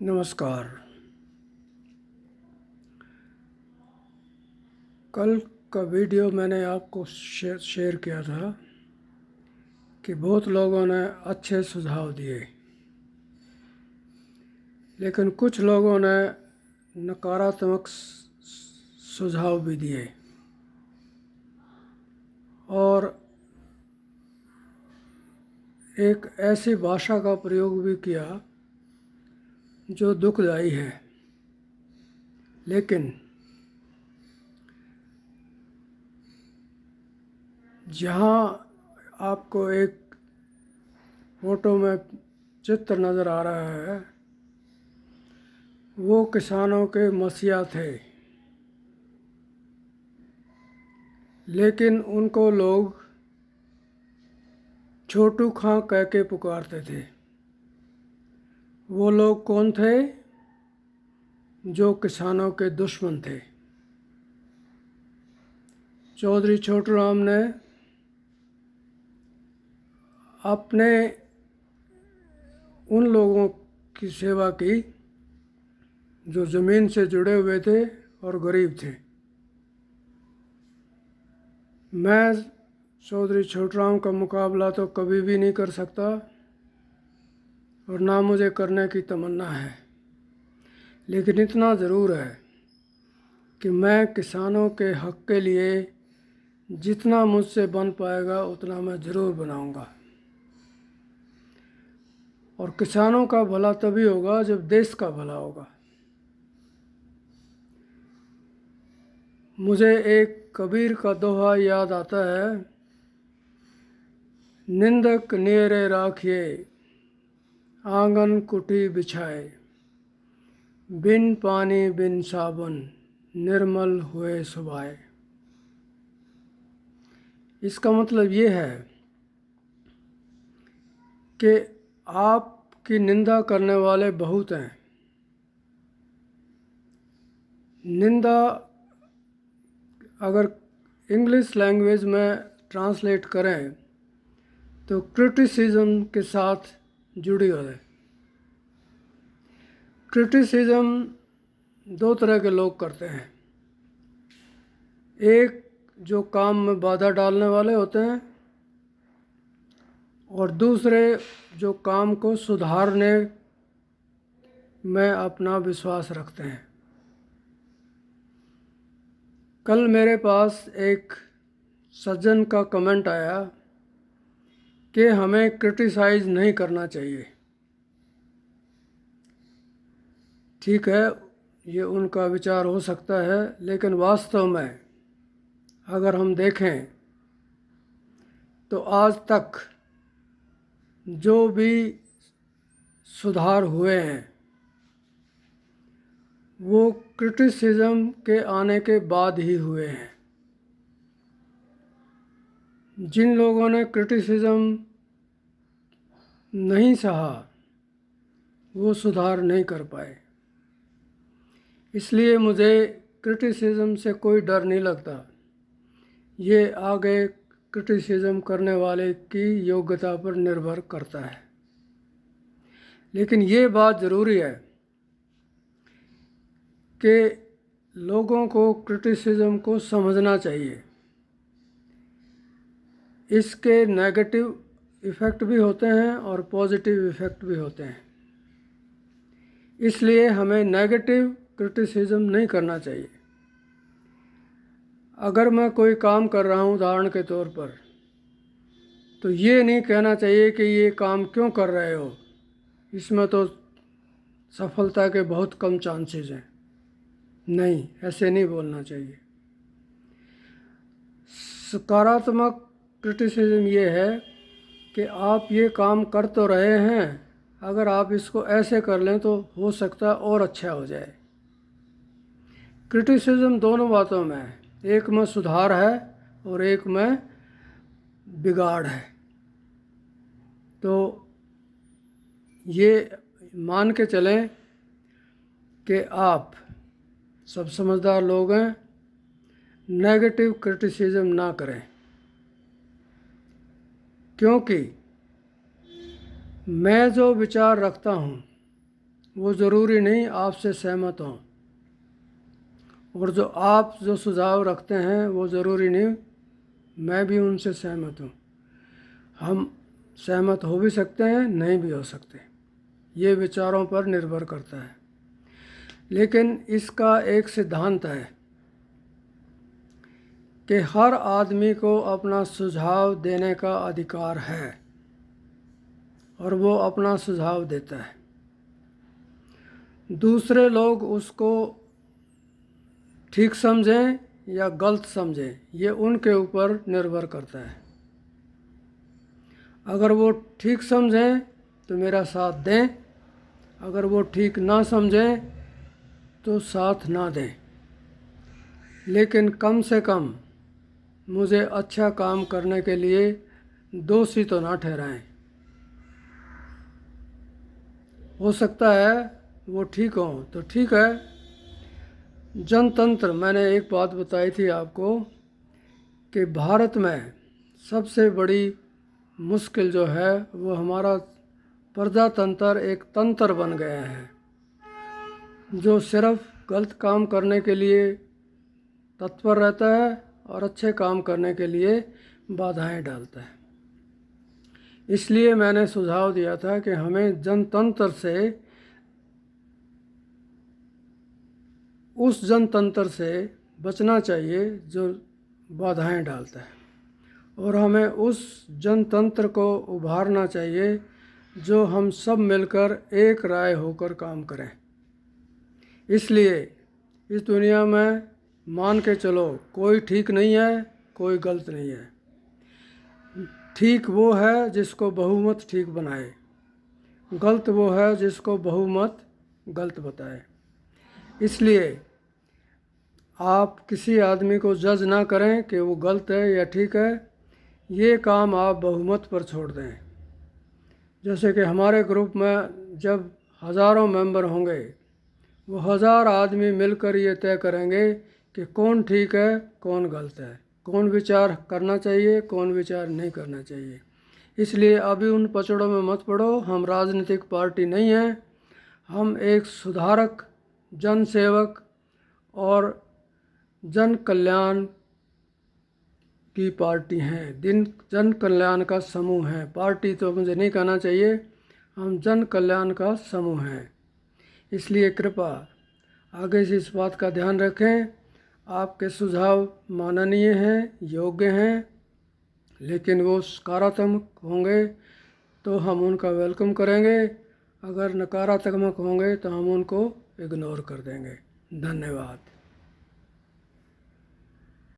नमस्कार। कल का वीडियो मैंने आपको शेयर किया था कि बहुत लोगों ने अच्छे सुझाव दिए, लेकिन कुछ लोगों ने नकारात्मक सुझाव भी दिए और एक ऐसी भाषा का प्रयोग भी किया जो दुखदाई है। लेकिन जहाँ आपको एक फ़ोटो में चित्र नज़र आ रहा है, वो किसानों के मसीहा थे, लेकिन उनको लोग छोटू खां कह के पुकारते थे। वो लोग कौन थे? जो किसानों के दुश्मन थे। चौधरी छोटू राम ने अपने उन लोगों की सेवा की जो ज़मीन से जुड़े हुए थे और गरीब थे। मैं चौधरी छोटू राम का मुकाबला तो कभी भी नहीं कर सकता और ना मुझे करने की तमन्ना है, लेकिन इतना ज़रूर है कि मैं किसानों के हक़ के लिए जितना मुझसे बन पाएगा उतना मैं ज़रूर बनाऊंगा। और किसानों का भला तभी होगा जब देश का भला होगा। मुझे एक कबीर का दोहा याद आता है, निंदक नेरे राखिए आंगन कुटी बिछाए, बिन पानी बिन साबुन निर्मल हुए सुभाए। इसका मतलब ये है कि आपकी निंदा करने वाले बहुत हैं। निंदा अगर इंग्लिश लैंग्वेज में ट्रांसलेट करें तो क्रिटिसिज्म के साथ जुड़ी है। क्रिटिसिज्म दो तरह के लोग करते हैं। एक जो काम में बाधा डालने वाले होते हैं और दूसरे जो काम को सुधारने में अपना विश्वास रखते हैं। कल मेरे पास एक सज्जन का कमेंट आया कि हमें क्रिटिसाइज़ नहीं करना चाहिए। ठीक है, ये उनका विचार हो सकता है, लेकिन वास्तव में अगर हम देखें तो आज तक जो भी सुधार हुए हैं वो क्रिटिसिज्म के आने के बाद ही हुए हैं। जिन लोगों ने क्रिटिसिज्म नहीं सहा वो सुधार नहीं कर पाए। इसलिए मुझे क्रिटिसिज्म से कोई डर नहीं लगता। ये आगे क्रिटिसिज्म करने वाले की योग्यता पर निर्भर करता है। लेकिन ये बात ज़रूरी है कि लोगों को क्रिटिसिज्म को समझना चाहिए। इसके नेगेटिव इफ़ेक्ट भी होते हैं और पॉजिटिव इफ़ेक्ट भी होते हैं। इसलिए हमें नेगेटिव क्रिटिसिज्म नहीं करना चाहिए। अगर मैं कोई काम कर रहा हूँ उदाहरण के तौर पर, तो ये नहीं कहना चाहिए कि ये काम क्यों कर रहे हो, इसमें तो सफलता के बहुत कम चांसेस हैं। नहीं, ऐसे नहीं बोलना चाहिए। सकारात्मक क्रिटिसिज्म ये है कि आप ये काम कर तो रहे हैं, अगर आप इसको ऐसे कर लें तो हो सकता है और अच्छा हो जाए। क्रिटिसिज्म दोनों बातों में है, एक में सुधार है और एक में बिगाड़ है। तो ये मान के चलें कि आप सब समझदार लोग हैं, नेगेटिव क्रिटिसिज्म ना करें, क्योंकि मैं जो विचार रखता हूँ वो ज़रूरी नहीं आपसे सहमत हों, और जो आप जो सुझाव रखते हैं वो ज़रूरी नहीं मैं भी उनसे सहमत हूँ। हम सहमत हो भी सकते हैं, नहीं भी हो सकते, ये विचारों पर निर्भर करता है। लेकिन इसका एक सिद्धांत है कि हर आदमी को अपना सुझाव देने का अधिकार है और वो अपना सुझाव देता है। दूसरे लोग उसको ठीक समझें या गलत समझें, ये उनके ऊपर निर्भर करता है। अगर वो ठीक समझें तो मेरा साथ दें, अगर वो ठीक ना समझें तो साथ ना दें, लेकिन कम से कम मुझे अच्छा काम करने के लिए दोषी तो ना ठहराएं। हो सकता है वो ठीक हो तो ठीक है। जनतंत्र, मैंने एक बात बताई थी आपको कि भारत में सबसे बड़ी मुश्किल जो है वो हमारा प्रजातंत्र एक तंत्र बन गया है, जो सिर्फ गलत काम करने के लिए तत्पर रहता है और अच्छे काम करने के लिए बाधाएं डालता है। इसलिए मैंने सुझाव दिया था कि हमें जनतंत्र से, उस जनतंत्र से बचना चाहिए जो बाधाएं डालता है, और हमें उस जनतंत्र को उभारना चाहिए जो हम सब मिलकर एक राय होकर काम करें। इसलिए इस दुनिया में मान के चलो, कोई ठीक नहीं है, कोई गलत नहीं है। ठीक वो है जिसको बहुमत ठीक बनाए, गलत वो है जिसको बहुमत गलत बताए। इसलिए आप किसी आदमी को जज ना करें कि वो गलत है या ठीक है, ये काम आप बहुमत पर छोड़ दें। जैसे कि हमारे ग्रुप में जब हज़ारों मेंबर होंगे, वो 1000 आदमी मिलकर ये तय करेंगे कि कौन ठीक है, कौन गलत है, कौन विचार करना चाहिए, कौन विचार नहीं करना चाहिए। इसलिए अभी उन पचड़ों में मत पड़ो। हम राजनीतिक पार्टी नहीं है, हम एक सुधारक, जनसेवक और जन कल्याण की पार्टी हैं। जन कल्याण का समूह है। पार्टी तो मुझे नहीं कहना चाहिए, हम जन कल्याण का समूह हैं। इसलिए कृपया आगे से इस बात का ध्यान रखें। आपके सुझाव माननीय हैं, योग्य हैं, लेकिन वो सकारात्मक होंगे तो हम उनका वेलकम करेंगे। अगर नकारात्मक होंगे तो हम उनको इग्नोर कर देंगे। धन्यवाद।